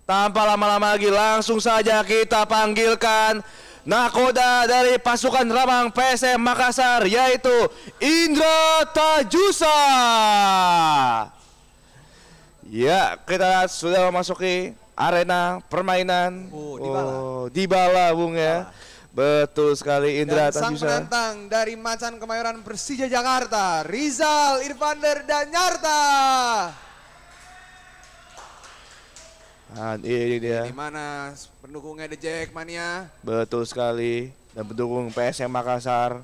Tanpa lama-lama lagi langsung saja kita panggilkan nakoda dari pasukan Ramang PSM Makassar, yaitu Indra Tajusa. Ya, kita sudah memasuki arena permainan. Dybala Bung ya. Betul sekali, Indra Tajusa. Sang penantang dari Macan Kemayoran Persija Jakarta, Rizal Irvander Danyarta. Ini dia. Di mana pendukungnya The Jackmania. Betul sekali. Dan pendukung PSM Makassar.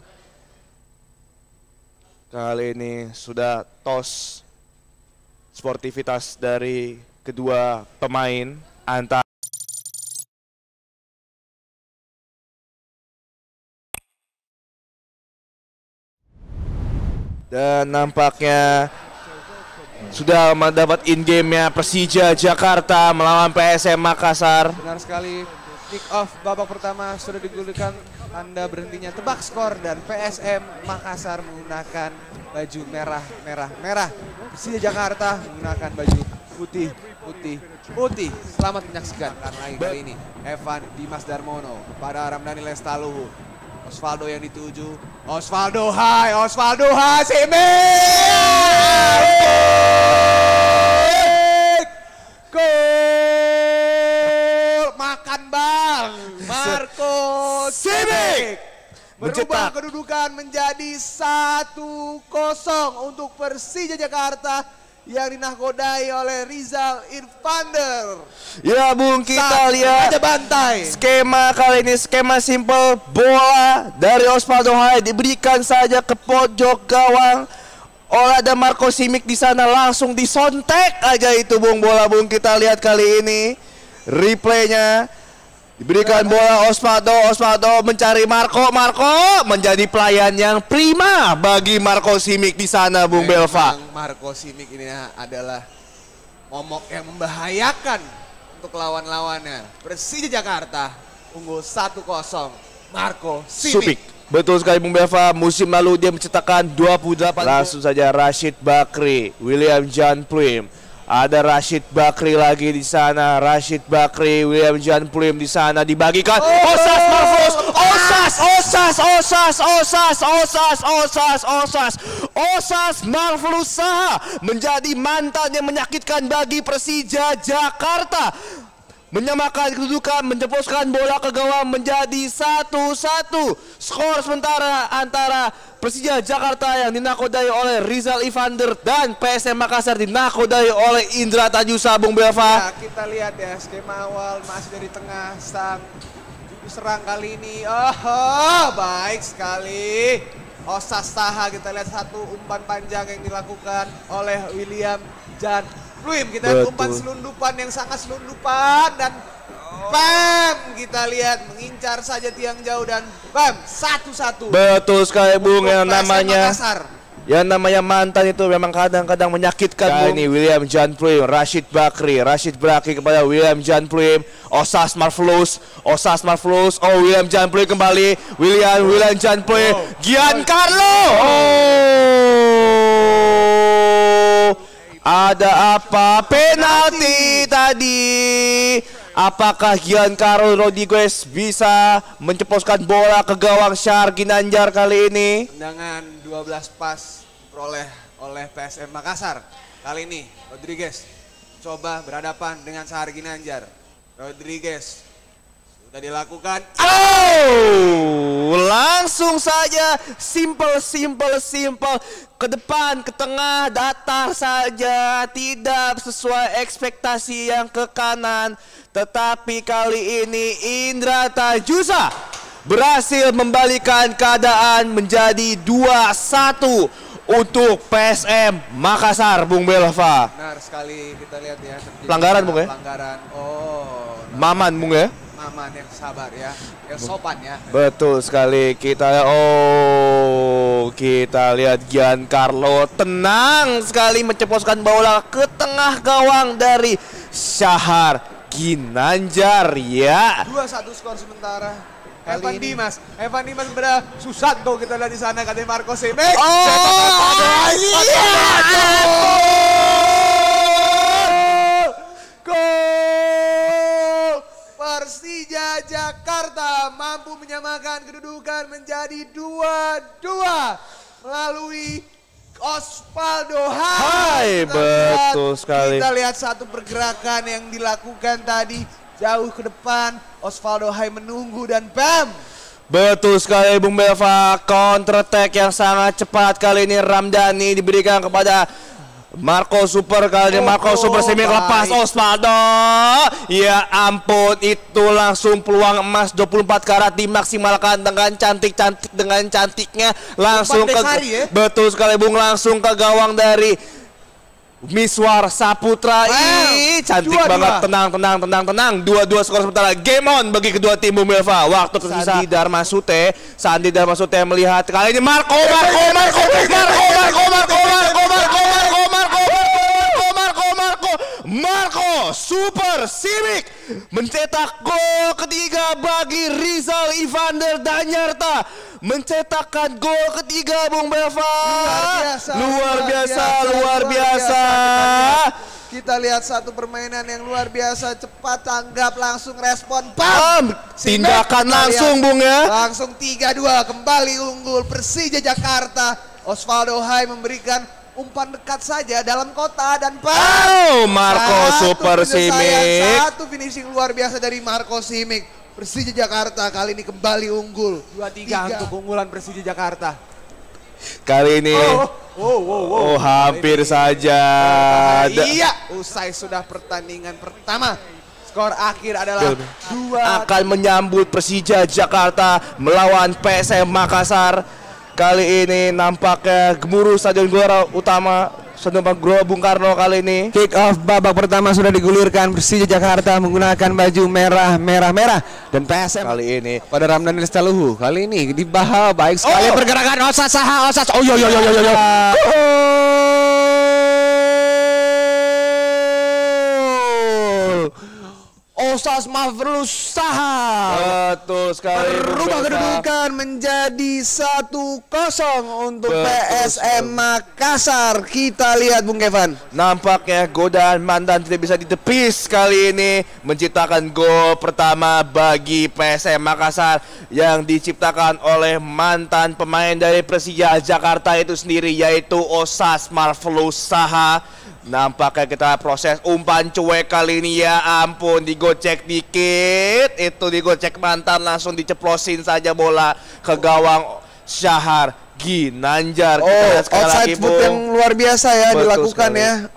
Kali ini sudah tos sportivitas dari kedua pemain antara. Dan nampaknya sudah mendapat in-game-nya Persija Jakarta melawan PSM Makassar. Benar sekali, kick off babak pertama sudah digulirkan, tanda berhentinya tebak skor dan PSM Makassar menggunakan baju merah. Persija Jakarta menggunakan baju putih. Selamat menyaksikan karena kali ini Evan Dimas Darmono kepada Ramdhani Lestaluhu. Osvaldo yang dituju, Osvaldo hai Gol! Makan bang, Marco Simic merubah kedudukan menjadi 1-0 untuk Persija Jakarta yang dinakodai oleh Rizal Irvander. Ya Bung, kita lihat aja bantai. Skema kali ini skema simple, bola dari Osvaldo Hai diberikan saja ke pojok gawang. Ada Marco Simic di sana, langsung disontek aja itu Bung bola Bung. Kita lihat kali ini replaynya. Diberikan bola Osvaldo mencari Marco menjadi pelayan yang prima bagi Marco Simic di sana Bung Belva. Marco Simic ini adalah momok yang membahayakan untuk lawan-lawannya. Persija Jakarta unggul 1-0. Marco Simic. Betul sekali Bung Belva, musim lalu dia mencetakkan 28. Langsung saja Rashid Bakri, William Jan Pluim. Ada Rashid Bakri lagi di sana. William Jan Pluim di sana dibagikan. Osas Marfus. Osas Marflusa menjadi mantan yang menyakitkan bagi Persija Jakarta. Menyamakan kedudukan, menjebloskan bola ke gawang menjadi 1-1. Skor sementara antara Persija Jakarta yang dinakodai oleh Rizal Irvander dan PSM Makassar dinakodai oleh Indra Tajusa Bung Belva. Ya, kita lihat ya skema awal masih dari tengah sang juru serang kali ini. Baik sekali. Osas Taha, kita lihat satu umpan panjang yang dilakukan oleh William Jan Pluim. Kita lihat umpan selundupan yang sangat selundupan dan bam, kita lihat mengincar saja tiang jauh dan bam, 1-1. Betul sekali Bung, yang namanya mantan itu memang kadang-kadang menyakitkan. Ini William Jan Pluim, Rashid Bakri kepada William Jan Pluim, Osas Marflus, William Jan Pluim kembali, William Jan Pluim, Giancarlo. Ada apa? Penalti tadi. Apakah Giancarlo Rodriguez bisa menceploskan bola ke gawang Syahar Ginanjar kali ini? Tendangan 12 pas diperoleh oleh PSM Makassar. Kali ini Rodriguez coba berhadapan dengan Syahar Ginanjar. Rodriguez sudah dilakukan. Langsung saja simple ke depan, ke tengah, datar saja, tidak sesuai ekspektasi yang ke kanan. Tetapi kali ini Indra Tajusa berhasil membalikan keadaan menjadi 2-1 untuk PSM Makassar Bung Belva. Benar sekali, kita lihat ya. Pelanggaran Bung ya? Pelanggaran. Maman Bung ya? Maman yang sabar ya, yang sopan ya. Betul sekali, kita lihat Giancarlo tenang sekali menceploskan bola ke tengah gawang dari Syahar Ginanjar ya. 2-1 skor sementara. Evan Dimas kepada Susanto, kita lihat di sana katanya Marco Simic. Gol! Jakarta mampu menyamakan kedudukan menjadi 2-2 melalui Osvaldo Hai. Betul sekali. Kita lihat satu pergerakan yang dilakukan tadi jauh ke depan. Osvaldo Hai menunggu dan bam. Betul sekali Bung Belva, counter attack yang sangat cepat kali ini Ramdhani diberikan kepada Marco Super, kali ini Marco Super Simic lepas Osvaldo. Ya ampun, itu langsung peluang emas 24 karat dimaksimalkan dengan cantiknya langsung ke betul sekali Bung, langsung ke gawang dari Miswar Saputra. Ih, cantik banget. Tenang. 2-2 skor sementara. Game on bagi kedua tim Bung Belva. Waktu tersisa Sandi Dharma Sute melihat kali ini Marco Super Simic mencetak gol ketiga bagi Rizal Evander Danyarta, mencetakkan gol ketiga Bung Belva. Luar biasa. Kita lihat satu permainan yang luar biasa, cepat tanggap, langsung respon, bam! Tindakan langsung Bung ya. Langsung 3-2 kembali unggul Persija Jakarta. Osvaldo Hai memberikan umpan dekat saja dalam kota dan Marco Super Simic. Satu finishing luar biasa dari Marco Simic. Persija Jakarta kali ini kembali unggul 2-3 untuk keunggulan Persija Jakarta. Kali ini hampir saja. Iya, usai sudah pertandingan pertama. Skor akhir adalah 2. Akan menyambut Persija Jakarta melawan PSM Makassar. Kali ini nampaknya gemuruh Stadion Gelora Utama Stadion Gelora Bung Karno kali ini. Kick off babak pertama sudah digulirkan. Persija Jakarta menggunakan baju merah dan PSM kali ini pada Ramdhani Lestaluhu. Kali ini dibahas baik sekali pergerakan Osas. Osas Mafrus Saha. Betul sekali. Berubah kedudukan menjadi 1-0 untuk PSM Makassar. Kita lihat Bung Kevin. Nampaknya godaan mantan tidak bisa ditepis kali ini, menciptakan gol pertama bagi PSM Makassar yang diciptakan oleh mantan pemain dari Persija Jakarta itu sendiri, yaitu Osas Mafrus Saha. Nampaknya kita proses umpan cuek kali ini, ya ampun, digocek dikit, itu digocek mantan, langsung diceplosin saja bola ke gawang Syahar Ginanjar. Outside foot yang luar biasa ya. Betul dilakukan sekali. Ya.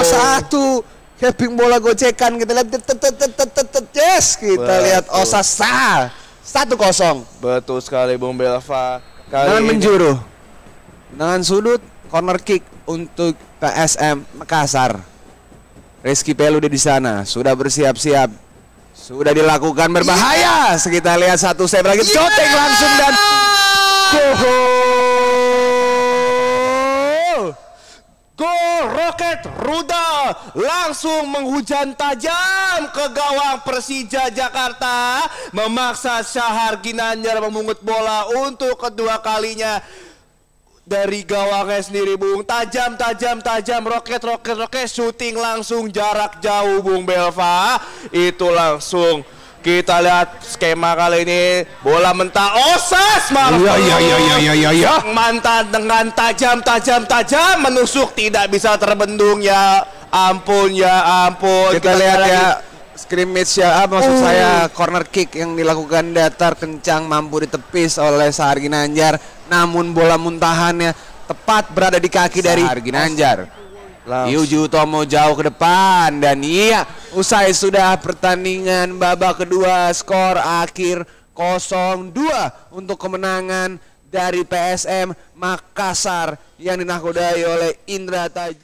Satu capping bola gocekan, kita lihat kita lihat Osas 1-0. Betul sekali Bung Belva. Dengan menjuru, dengan sudut corner kick untuk PSM Makassar. Rizky Pelu di sana sudah bersiap-siap, sudah dilakukan berbahaya. Kita lihat satu save lagi, shooting langsung dan gol roket rudal langsung menghujam tajam ke gawang Persija Jakarta, memaksa Syahar Ginanjar memungut bola untuk kedua kalinya dari gawangnya sendiri Bung. Tajam, roket, syuting langsung jarak jauh Bung Belva. Itu langsung kita lihat skema kali ini, bola mentah Osas Iya. mantan dengan tajam menusuk, tidak bisa terbendung. Ya ampun. Kita lihat ya scrimmage ya, maksud saya corner kick yang dilakukan datar kencang, mampu ditepis oleh Syahar Ginanjar, namun bola muntahannya tepat berada di kaki dari Syahar Ginanjar. Yuji Utomo jauh ke depan dan iya, usai sudah pertandingan babak kedua, skor akhir 0-2 untuk kemenangan dari PSM Makassar yang dinakodai oleh Indra Taju.